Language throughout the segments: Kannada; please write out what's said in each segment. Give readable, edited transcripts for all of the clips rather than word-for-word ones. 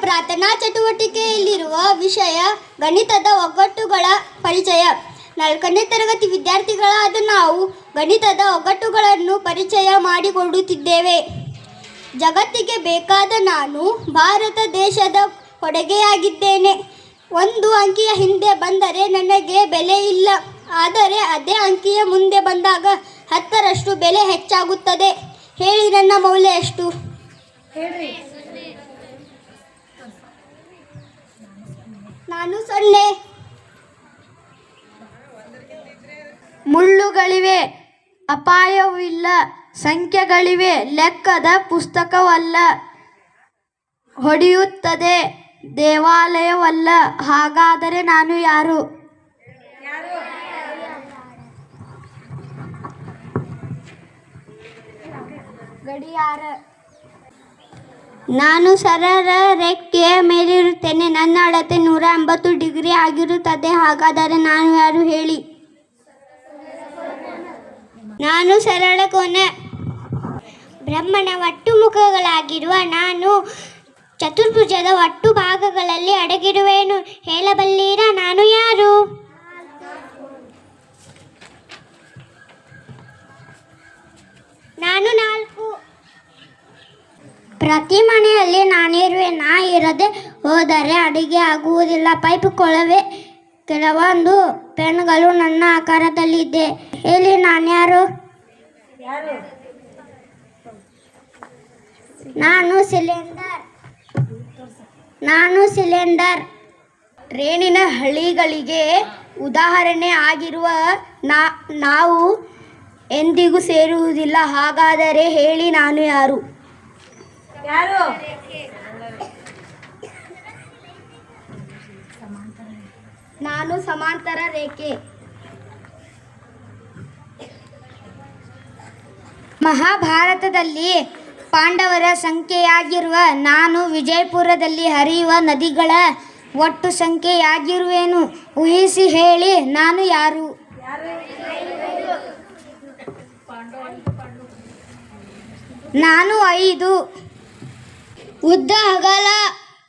ಪ್ರಾರ್ಥನಾ ಚಟುವಟಿಕೆಯಲ್ಲಿರುವ ವಿಷಯ ಗಣಿತದ ಒಗ್ಗಟ್ಟುಗಳ ಪರಿಚಯ. 4ನೇ ತರಗತಿ ವಿದ್ಯಾರ್ಥಿಗಳಾದ ನಾವು ಗಣಿತದ ಒಗ್ಗಟ್ಟುಗಳನ್ನು ಪರಿಚಯ ಮಾಡಿಕೊಡುತ್ತಿದ್ದೇವೆ. ಜಗತ್ತಿಗೆ ಬೇಕಾದ ನಾನು ಭಾರತ ದೇಶದ ಕೊಡುಗೆಯಾಗಿದ್ದೇನೆ. ಒಂದು ಅಂಕಿಯ ಹಿಂದೆ ಬಂದರೆ ನನಗೆ ಬೆಲೆ ಇಲ್ಲ, ಆದರೆ ಅದೇ ಅಂಕಿಯ ಮುಂದೆ ಬಂದಾಗ 10ರಷ್ಟು ಬೆಲೆ ಹೆಚ್ಚಾಗುತ್ತದೆ. ಹೇಳಿ, ನನ್ನ ಮೌಲ್ಯ ಎಷ್ಟು? ನಾನು 0. ಮುಳ್ಳುಗಳಿವೆ, ಅಪಾಯವಿಲ್ಲ, ಸಂಖ್ಯೆಗಳಿವೆ, ಲೆಕ್ಕದ ಪುಸ್ತಕವಲ್ಲ, ಹೊಡೆಯುತ್ತದೆ, ದೇವಾಲಯವಲ್ಲ. ಹಾಗಾದರೆ ನಾನು ಯಾರು? ಗಡಿಯಾರ. ನಾನು ಸರಳ ರೇಖೆಯ ಮೇಲಿರುತ್ತೇನೆ. ನನ್ನ ಅಳತೆ 180 ಡಿಗ್ರಿ ಆಗಿರುತ್ತದೆ. ಹಾಗಾದರೆ ನಾನು ಯಾರು ಹೇಳಿ? ನಾನು ಸರಳ ಕೋನ. ಬ್ರಹ್ಮನ ಒಟ್ಟು ಮುಖಗಳಾಗಿರುವ ನಾನು ಚತುರ್ಭುಜದ ಒಟ್ಟು ಭಾಗಗಳಲ್ಲಿ ಅಡಗಿರುವೆನು. ಹೇಳಬಲ್ಲಿರಾ ನಾನು ಯಾರು? ನಾನು 4. ಪ್ರತಿ ಮನೆಯಲ್ಲಿ ನಾನಿರುವೆ. ನಾ ಇರದೆ ಹೋದರೆ ಅಡಿಗೆ ಆಗುವುದಿಲ್ಲ. ಪೈಪ್, ಕೊಳವೆ, ಕೆಲವೊಂದು ಪೆನ್ಗಳು ನನ್ನ ಆಕಾರದಲ್ಲಿದೆ. ಹೇಳಿ, ನಾನ್ಯಾರು? ನಾನು ಸಿಲಿಂಡರ್. ಟ್ರೇನಿನ ಹಳಿಗಳಿಗೆ ಉದಾಹರಣೆ ಆಗಿರುವ ನಾವು ಎಂದಿಗೂ ಸೇರುವುದಿಲ್ಲ. ಹಾಗಾದರೆ ಹೇಳಿ, ನಾನು ಯಾರು? ನಾನು ಸಮಾಂತರ ರೇಖೆ. ಮಹಾಭಾರತದಲ್ಲಿ ಪಾಂಡವರ ಸಂಖ್ಯೆಯಾಗಿರುವ ನಾನು ವಿಜಯಪುರದಲ್ಲಿ ಹರಿಯುವ ನದಿಗಳ ಒಟ್ಟು ಸಂಖ್ಯೆಯಾಗಿರುವೆನು. ಊಹಿಸಿ ಹೇಳಿ, ನಾನು ಯಾರು? ನಾನು 5. ಉದ್ದ, ಅಗಲ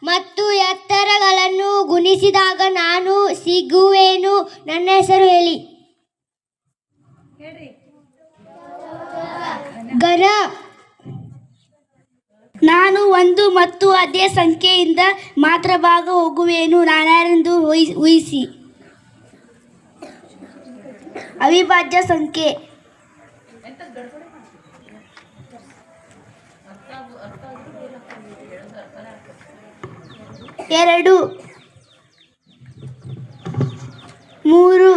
ಮತ್ತು ಎತ್ತರಗಳನ್ನು ಗುಣಿಸಿದಾಗ ನಾನು ಸಿಗುವೆನು. ನನ್ನ ಹೆಸರು ಹೇಳಿ? ಘನ. ನಾನು 1 ಮತ್ತು ಅದೇ ಸಂಖ್ಯೆಯಿಂದ ಮಾತ್ರ ಭಾಗ ಹೋಗುವೆನು. ನಾನ್ಯಾರೆಂದು ಊಹಿಸಿ? ಅವಿಭಾಜ್ಯ ಸಂಖ್ಯೆ. 2, 3,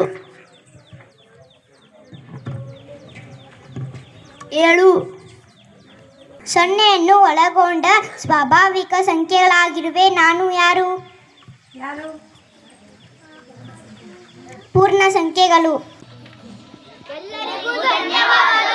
7. ಸೊನ್ನೆಯನ್ನು ಒಳಗೊಂಡ ಸ್ವಾಭಾವಿಕ ಸಂಖ್ಯೆಗಳಾಗಿರುವೆ. ನಾನು ಯಾರು? ಪೂರ್ಣ ಸಂಖ್ಯೆಗಳು. ಎಲ್ಲರಿಗೂ ಧನ್ಯವಾದ.